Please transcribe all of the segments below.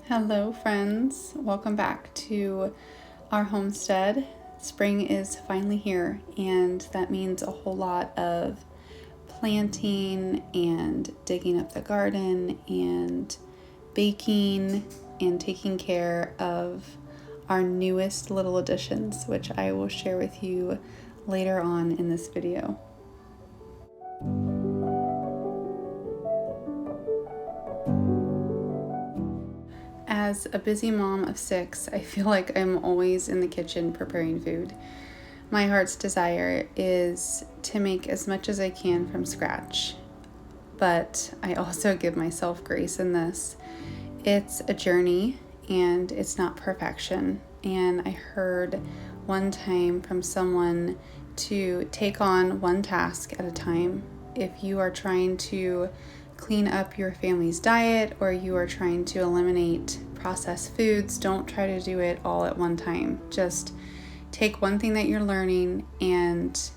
Hello friends, welcome back to our homestead. Spring is finally here, and that means a whole lot of planting and digging up the garden and baking and taking care of our newest little additions, which I will share with you later on in this video. As a busy mom of 6, I feel like I'm always in the kitchen preparing food. My heart's desire is to make as much as I can from scratch, but I also give myself grace in this. It's a journey and it's not perfection. And I heard one time from someone to take on one task at a time. If you are trying to clean up your family's diet or you are trying to eliminate processed foods, don't try to do it all at one time. Just take one thing that you're learning and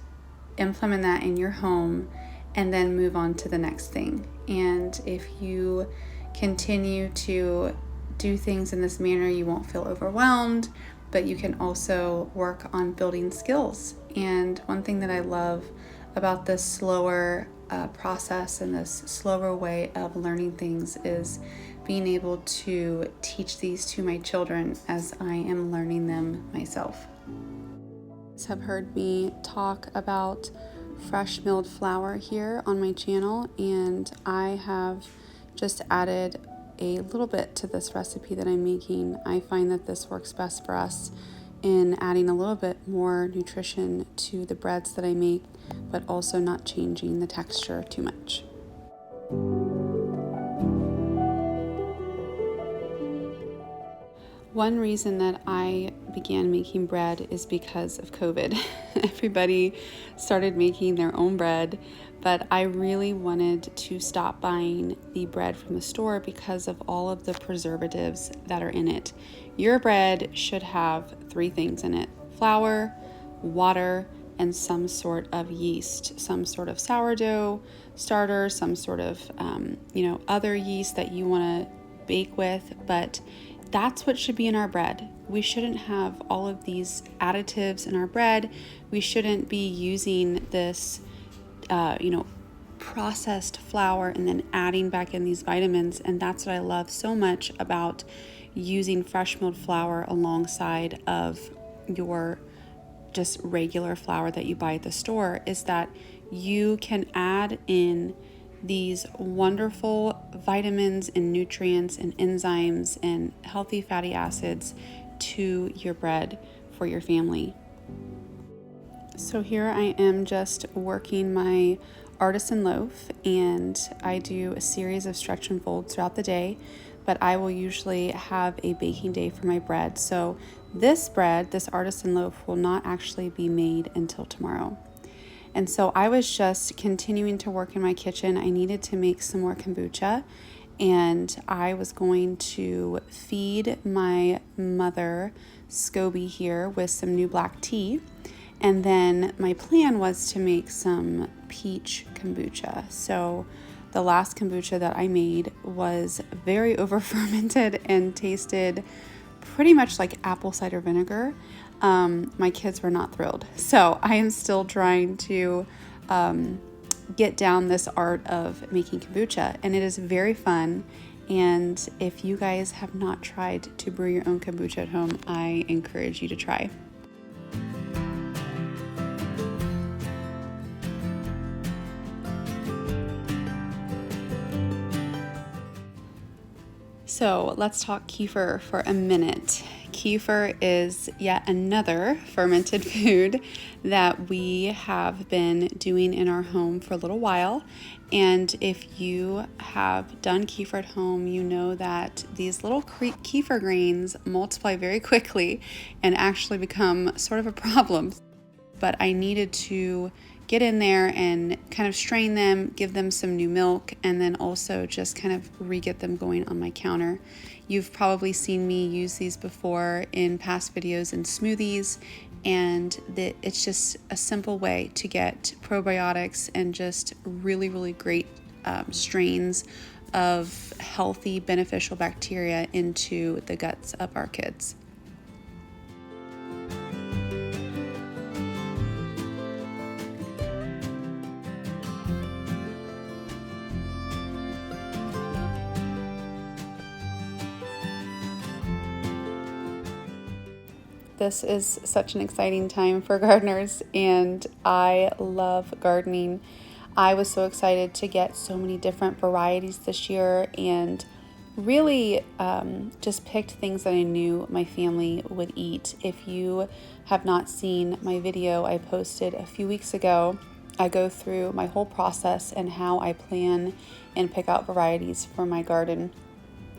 implement that in your home and then move on to the next thing. And if you continue to do things in this manner, you won't feel overwhelmed, but you can also work on building skills. And one thing that I love about this slower process and this slower way of learning things is being able to teach these to my children as I am learning them myself. You have heard me talk about fresh milled flour here on my channel, and I have just added a little bit to this recipe that I'm making. I find that this works best for us in adding a little bit more nutrition to the breads that I make, but also not changing the texture too much. One reason that I began making bread is because of COVID. Everybody started making their own bread, but I really wanted to stop buying the bread from the store because of all of the preservatives that are in it. Your bread should have 3 things in it: flour, water, and some sort of yeast, some sort of sourdough starter, some sort of other yeast that you want to bake with. But that's what should be in our bread. We shouldn't have all of these additives in our bread. We shouldn't be using this processed flour and then adding back in these vitamins. And that's what I love so much about using fresh milled flour alongside of your just regular flour that you buy at the store, is that you can add in these wonderful vitamins and nutrients and enzymes and healthy fatty acids to your bread for your family. So here I am just working my Artisan loaf, and I do a series of stretch and folds throughout the day, but I will usually have a baking day for my bread. So this bread, this Artisan loaf, will not actually be made until tomorrow. And so I was just continuing to work in my kitchen. I needed to make some more kombucha, and I was going to feed my mother SCOBY here with some new black tea. And then my plan was to make some peach kombucha. So the last kombucha that I made was very over fermented and tasted pretty much like apple cider vinegar. My kids were not thrilled. So I am still trying to get down this art of making kombucha, and it is very fun. And if you guys have not tried to brew your own kombucha at home, I encourage you to try. So let's talk kefir for a minute. Kefir is yet another fermented food that we have been doing in our home for a little while. And if you have done kefir at home, you know that these little kefir grains multiply very quickly and actually become sort of a problem. But I needed to get in there and kind of strain them, give them some new milk, and then also just kind of re-get them going on my counter. You've probably seen me use these before in past videos and smoothies, and it's just a simple way to get probiotics and just really, really great strains of healthy, beneficial bacteria into the guts of our kids. This is such an exciting time for gardeners, and I love gardening. I was so excited to get so many different varieties this year, and really just picked things that I knew my family would eat. If you have not seen my video I posted a few weeks ago, I go through my whole process and how I plan and pick out varieties for my garden.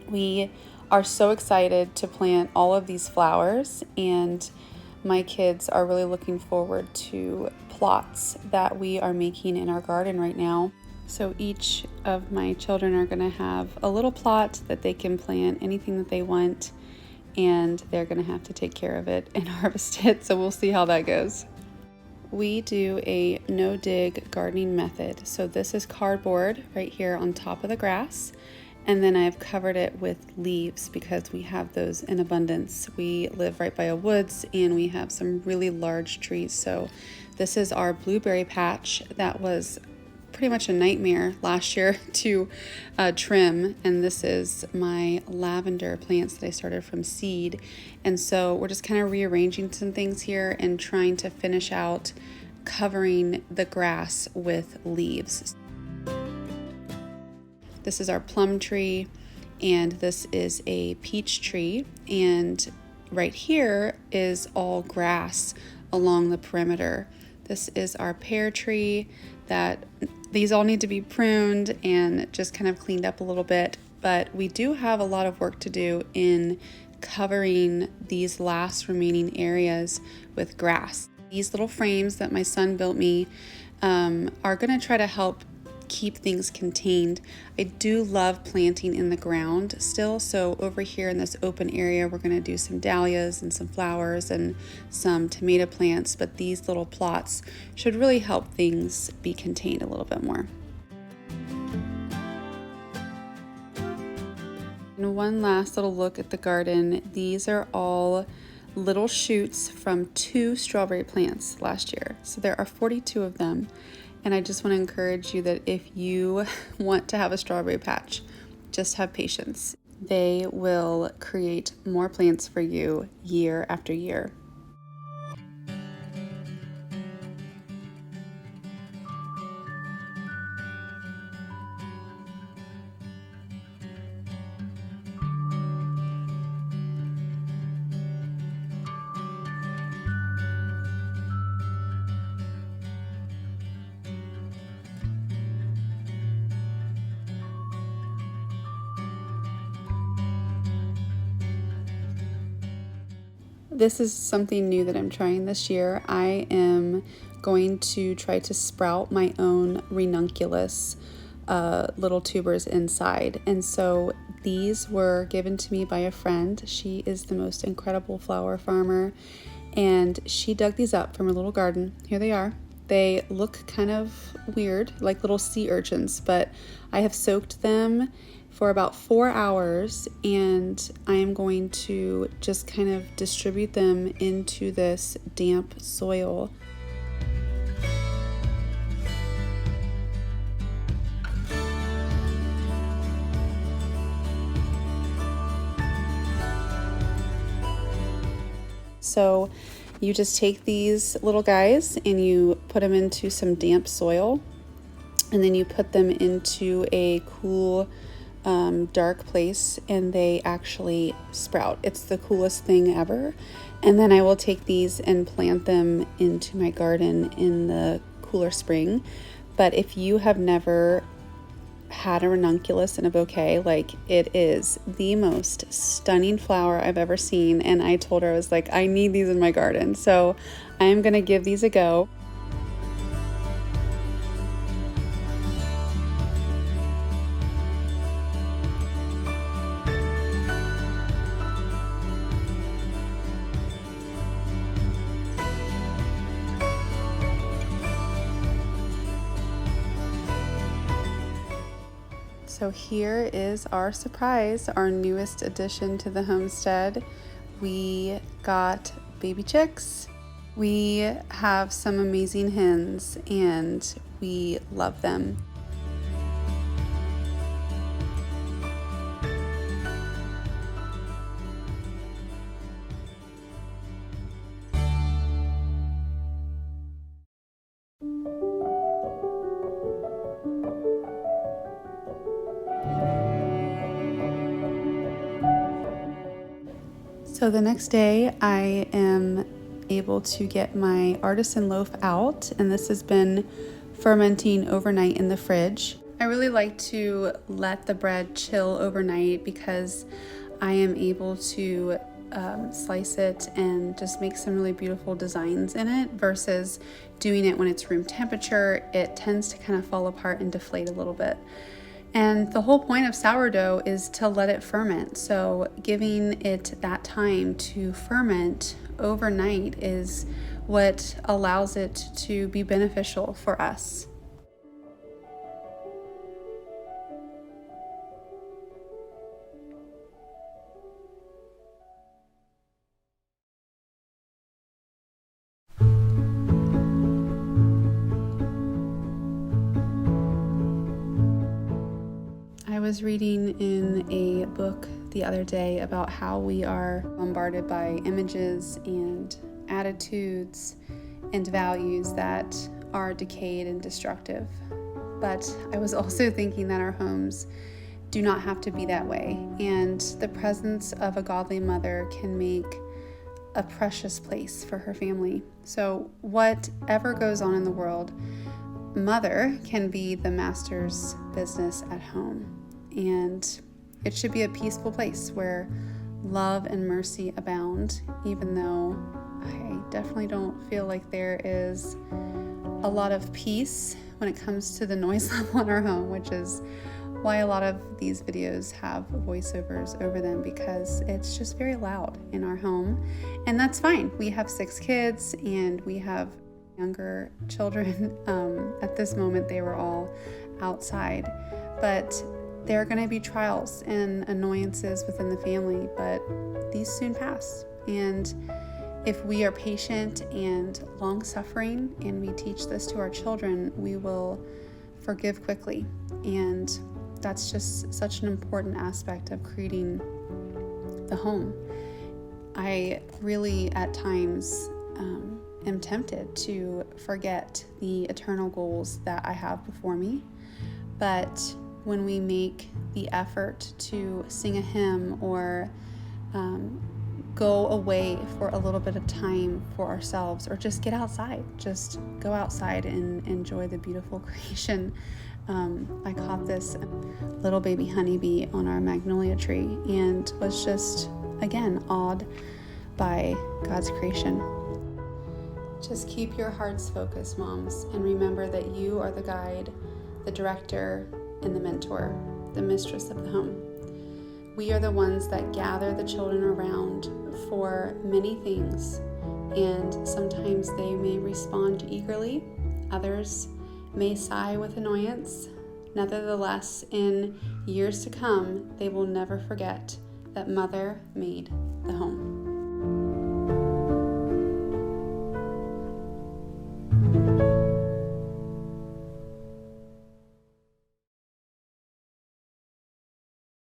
We are so excited to plant all of these flowers, and my kids are really looking forward to plots that we are making in our garden right now. So each of my children are going to have a little plot that they can plant anything that they want, and they're going to have to take care of it and harvest it. So we'll see how that goes. We do a no-dig gardening method. So this is cardboard right here on top of the grass. And then I've covered it with leaves because we have those in abundance. We live right by a woods and we have some really large trees. So this is our blueberry patch that was pretty much a nightmare last year to trim. And this is my lavender plants that I started from seed. And so we're just kind of rearranging some things here and trying to finish out covering the grass with leaves. This is our plum tree, and this is a peach tree, and right here is all grass along the perimeter. This is our pear tree that these all need to be pruned and just kind of cleaned up a little bit, but we do have a lot of work to do in covering these last remaining areas with grass. These little frames that my son built me are going to try to help keep things contained. I do love planting in the ground still, so over here in this open area we're going to do some dahlias and some flowers and some tomato plants, but these little plots should really help things be contained a little bit more. And one last little look at the garden. These are all little shoots from 2 strawberry plants last year, so there are 42 of them. And I just want to encourage you that if you want to have a strawberry patch, just have patience. They will create more plants for you year after year. This is something new that I'm trying this year. I am going to try to sprout my own ranunculus little tubers inside. And so these were given to me by a friend. She is the most incredible flower farmer, and she dug these up from her little garden. Here they are. They look kind of weird, like little sea urchins, but I have soaked them for about 4 hours, and I am going to just kind of distribute them into this damp soil. So you just take these little guys and you put them into some damp soil, and then you put them into a cool dark place, and they actually sprout. It's the coolest thing ever. And then I will take these and plant them into my garden in the cooler spring. But if you have never had a ranunculus in a bouquet, like, it is the most stunning flower I've ever seen, and I told her, I was like, I need these in my garden. So I am gonna give these a go. So here is our surprise, our newest addition to the homestead. We got baby chicks. We have some amazing hens and we love them. So the next day I am able to get my Artisan loaf out, and this has been fermenting overnight in the fridge. I really like to let the bread chill overnight because I am able to slice it and just make some really beautiful designs in it versus doing it when it's room temperature. It tends to kind of fall apart and deflate a little bit. And the whole point of sourdough is to let it ferment. So giving it that time to ferment overnight is what allows it to be beneficial for us. I was reading in a book the other day about how we are bombarded by images and attitudes and values that are decayed and destructive. But I was also thinking that our homes do not have to be that way, and the presence of a godly mother can make a precious place for her family. So whatever goes on in the world, mother can be the master's business at home. And it should be a peaceful place where love and mercy abound, even though I definitely don't feel like there is a lot of peace when it comes to the noise level in our home, which is why a lot of these videos have voiceovers over them, because it's just very loud in our home. And that's fine. We have 6 kids and we have younger children. At this moment, they were all outside. But there are going to be trials and annoyances within the family, but these soon pass. And if we are patient and long-suffering and we teach this to our children, we will forgive quickly. And that's just such an important aspect of creating the home. I really, at times, am tempted to forget the eternal goals that I have before me. But when we make the effort to sing a hymn or go away for a little bit of time for ourselves, or just get outside, just go outside and enjoy the beautiful creation. I caught this little baby honeybee on our magnolia tree and was just, again, awed by God's creation. Just keep your hearts focused, moms, and remember that you are the guide, the director, and the mentor, the mistress of the home. We are the ones that gather the children around for many things, and sometimes they may respond eagerly, others may sigh with annoyance. Nevertheless, in years to come, they will never forget that Mother made the home.